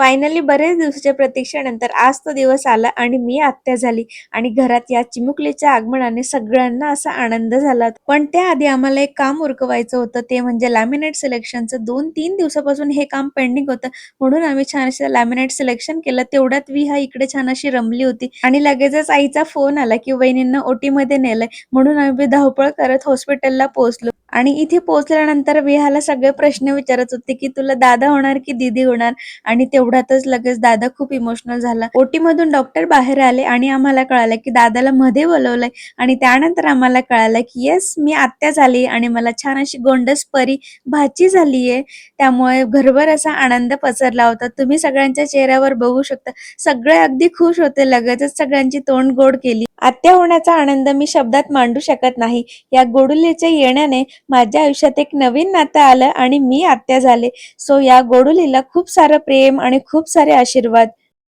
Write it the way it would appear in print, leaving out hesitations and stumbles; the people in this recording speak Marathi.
फायनली बरेच दिवसाच्या प्रतीक्षेनंतर आज तो दिवस आला आणि मी आत्या झाली आणि घरात या चिमुकलीच्या आगमनाने सगळ्यांना असा आनंद झाला. पण त्याआधी आम्हाला एक काम उरकवायचं होतं, ते म्हणजे लॅमिनेट सिलेक्शनचं. 2-3 दिवसापासून हे काम पेंडिंग होतं, म्हणून आम्ही छान असं लॅमिनेट सिलेक्शन केलं. तेवढ्यात विहा इकडे छान अशी रमली होती आणि लगेचच आईचा फोन आला की वहिनींना ओटी मध्ये नेलंय, म्हणून आम्ही धावपळ करत हॉस्पिटलला पोहोचलो. आणि इथे पोहोचल्यानंतर विहाला सगळे प्रश्न विचारत होते की तुला दादा होणार की दीदी होणार. आणि तेवढ्यातच लगेच दादा खूप इमोशनल झाला. ओटी मधून डॉक्टर बाहेर आले आणि आम्हाला कळालं की दादाला मध्ये बोलवलंय. आणि त्यानंतर आम्हाला कळालं की येस, मी आत्या झाली आणि मला छान अशी गोंडस परी भाची झालीये. त्यामुळे घरभर असा आनंद पसरला होता. तुम्ही सगळ्यांच्या चेहऱ्यावर बघू शकता, सगळे अगदी खुश होते. लगेचच सगळ्यांची तोंड गोड केली. आत्या होण्याचा आनंद मी शब्दात मांडू शकत नाही. या गोडुलीच्या येण्याने माझ्या आयुष्यात एक नवीन नातं आलं आणि मी आत्या झाले. सो या गोडुलीला खूप सारं प्रेम आणि खूप सारे आशीर्वाद.